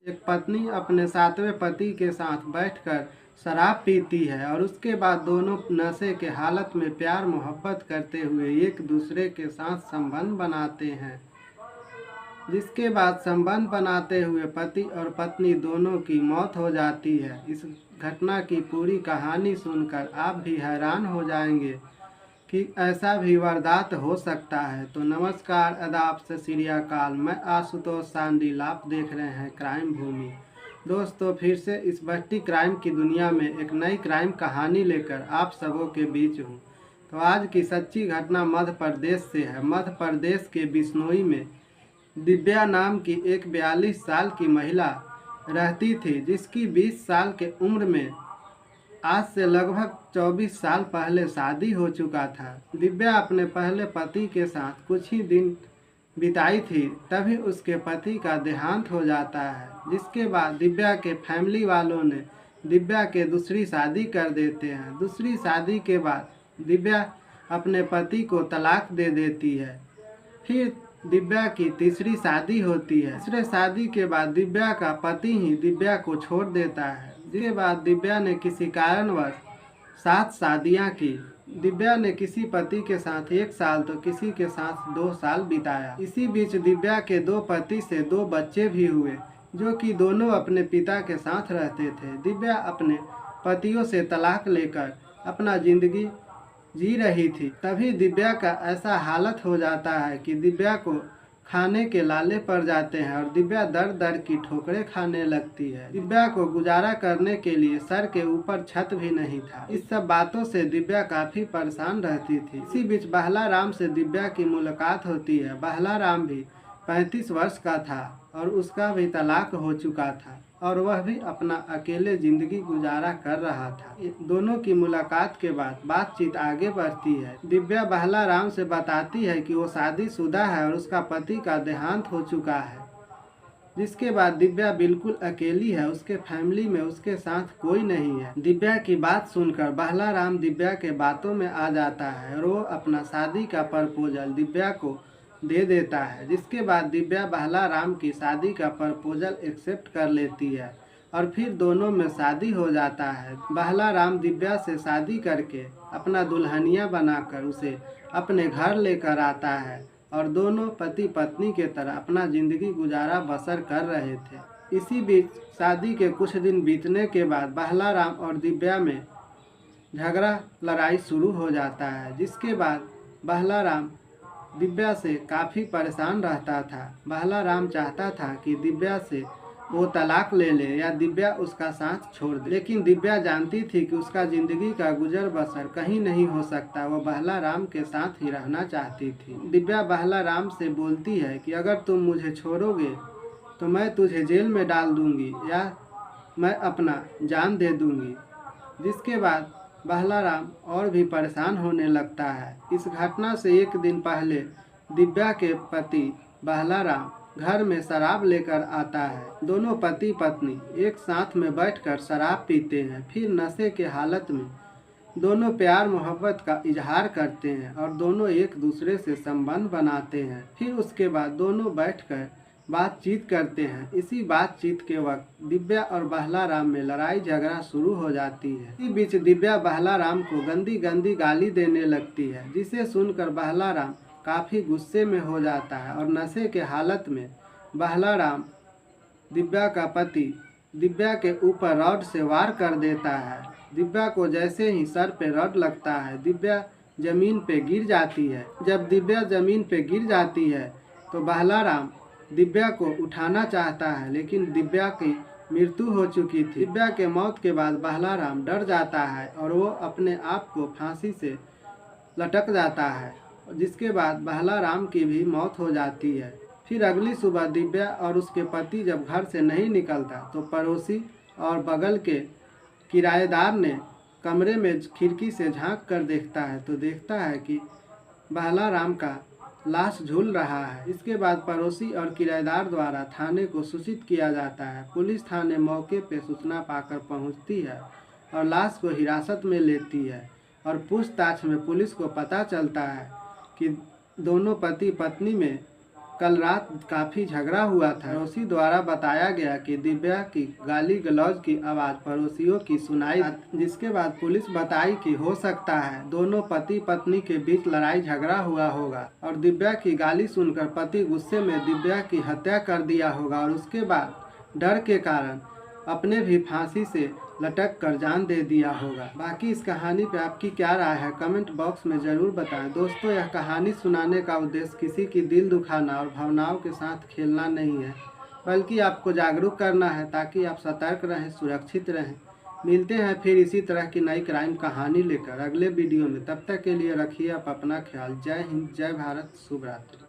एक पत्नी अपने सातवें पति के साथ बैठकर शराब पीती है और उसके बाद दोनों नशे के हालत में प्यार मोहब्बत करते हुए एक दूसरे के साथ संबंध बनाते हैं। जिसके बाद संबंध बनाते हुए पति और पत्नी दोनों की मौत हो जाती है। इस घटना की पूरी कहानी सुनकर आप भी हैरान हो जाएंगे कि ऐसा भी वारदात हो सकता है। तो नमस्कार, आदाब, सत श्री अकाल। मैं आशुतोष सांडिल, आप देख रहे हैं क्राइम भूमि। दोस्तों, फिर से इस बढ़ती क्राइम की दुनिया में एक नई क्राइम कहानी लेकर आप सबों के बीच हूँ। तो आज की सच्ची घटना मध्य प्रदेश से है। मध्य प्रदेश के बिश्नोई में दिव्या नाम की एक 42 साल की महिला रहती थी, जिसकी 20 साल के उम्र में आज से लगभग 24 साल पहले शादी हो चुका था। दिव्या अपने पहले पति के साथ कुछ ही दिन बिताई थी, तभी उसके पति का देहांत हो जाता है। जिसके बाद दिव्या के फैमिली वालों ने दिव्या के दूसरी शादी कर देते हैं। दूसरी शादी के बाद दिव्या अपने पति को तलाक दे देती है। फिर दिव्या की तीसरी शादी होती है। तीसरे शादी के बाद दिव्या का पति ही दिव्या को छोड़ देता है। जिसके बाद दिव्या ने किसी कारणवश 7 शादियां की। दिव्या ने किसी पति के साथ 1 साल तो किसी के साथ 2 साल बिताया। इसी बीच दिव्या के 2 पति से 2 बच्चे भी हुए, जो कि दोनों अपने पिता के साथ रहते थे। दिव्या अपने पतियों से तलाक लेकर अपना जिंदगी जी रही थी। तभी दिव्या का ऐसा हालत हो जाता है कि दिव्या को खाने के लाले पड़ जाते हैं और दिव्या दर दर की ठोकरें खाने लगती है। दिव्या को गुजारा करने के लिए सर के ऊपर छत भी नहीं था। इस सब बातों से दिव्या काफी परेशान रहती थी। इसी बीच बहला राम से दिव्या की मुलाकात होती है। बहला राम भी 35 वर्ष का था और उसका भी तलाक हो चुका था और वह भी अपना अकेले जिंदगी गुजारा कर रहा था। दोनों की मुलाकात के बाद बातचीत आगे बढ़ती है। दिव्या बहला राम से बताती है कि वो शादीशुदा है और उसका पति का देहांत हो चुका है। जिसके बाद दिव्या बिल्कुल अकेली है। उसके फैमिली में उसके साथ कोई नहीं है। दिव्या की बात सुनकर बहला राम दिव्या के बातों में आ जाता है और वो अपना शादी का प्रपोजल दिव्या को दे देता है। जिसके बाद दिव्या बहला राम की शादी का प्रपोजल एक्सेप्ट कर लेती है और फिर दोनों में शादी हो जाता है। बहला राम दिव्या से शादी करके अपना दुल्हनिया बनाकर उसे अपने घर लेकर आता है और दोनों पति पत्नी के तरह अपना जिंदगी गुजारा बसर कर रहे थे। इसी बीच शादी के कुछ दिन बीतने के बाद बहला राम और दिव्या में झगड़ा लड़ाई शुरू हो जाता है। जिसके बाद बहला राम दिव्या से काफ़ी परेशान रहता था। बहला राम चाहता था कि दिव्या से वो तलाक ले ले या दिव्या उसका साथ छोड़ दे, लेकिन दिव्या जानती थी कि उसका ज़िंदगी का गुजर बसर कहीं नहीं हो सकता। वो बहला राम के साथ ही रहना चाहती थी। दिव्या बहला राम से बोलती है कि अगर तुम मुझे छोड़ोगे तो मैं तुझे जेल में डाल दूंगी या मैं अपना जान दे दूंगी। जिसके बाद बहला राम और भी परेशान होने लगता है। इस घटना से एक दिन पहले दिव्या के पति बहला राम घर में शराब लेकर आता है। दोनों पति पत्नी एक साथ में बैठकर शराब पीते हैं। फिर नशे के हालत में दोनों प्यार मोहब्बत का इजहार करते हैं और दोनों एक दूसरे से संबंध बनाते हैं। फिर उसके बाद दोनों बैठकर बातचीत करते हैं। इसी बातचीत के वक्त दिव्या और बहला राम में लड़ाई झगड़ा शुरू हो जाती है। इसी बीच दिव्या बहला राम को गंदी गंदी गाली देने लगती है, जिसे सुनकर बहला राम काफ़ी गुस्से में हो जाता है और नशे के हालत में बहला राम दिव्या का पति दिव्या के ऊपर रॉड से वार कर देता है। दिव्या को जैसे ही सर पे रॉड लगता है, दिव्या जमीन पे गिर जाती है। जब दिव्या जमीन पे गिर जाती है तो बहला राम दिव्या को उठाना चाहता है, लेकिन दिव्या की मृत्यु हो चुकी थी। दिव्या के मौत के बाद बहला राम डर जाता है और वो अपने आप को फांसी से लटक जाता है, जिसके बाद बहला राम की भी मौत हो जाती है। फिर अगली सुबह दिव्या और उसके पति जब घर से नहीं निकलता तो पड़ोसी और बगल के किराएदार ने कमरे में खिड़की से झांक कर देखता है तो देखता है कि बहला राम का लाश झूल रहा है। इसके बाद पड़ोसी और किराएदार द्वारा थाने को सूचित किया जाता है। पुलिस थाने मौके पर सूचना पाकर पहुंचती है और लाश को हिरासत में लेती है और पूछताछ में पुलिस को पता चलता है कि दोनों पति पत्नी में कल रात काफ़ी झगड़ा हुआ था। पड़ोसी द्वारा बताया गया कि दिव्या की गाली गलौज की आवाज़ पड़ोसियों की सुनाई, जिसके बाद पुलिस बताई कि हो सकता है दोनों पति पत्नी के बीच लड़ाई झगड़ा हुआ होगा और दिव्या की गाली सुनकर पति गुस्से में दिव्या की हत्या कर दिया होगा और उसके बाद डर के कारण अपने भी फांसी से लटक कर जान दे दिया होगा। बाकी इस कहानी पे आपकी क्या राय है कमेंट बॉक्स में ज़रूर बताएं। दोस्तों, यह कहानी सुनाने का उद्देश्य किसी की दिल दुखाना और भावनाओं के साथ खेलना नहीं है, बल्कि आपको जागरूक करना है ताकि आप सतर्क रहें, सुरक्षित रहें। मिलते हैं फिर इसी तरह की नई क्राइम कहानी लेकर अगले वीडियो में। तब तक के लिए रखिए आप अपना ख्याल। जय हिंद, जय भारत, शुभ रात्रि।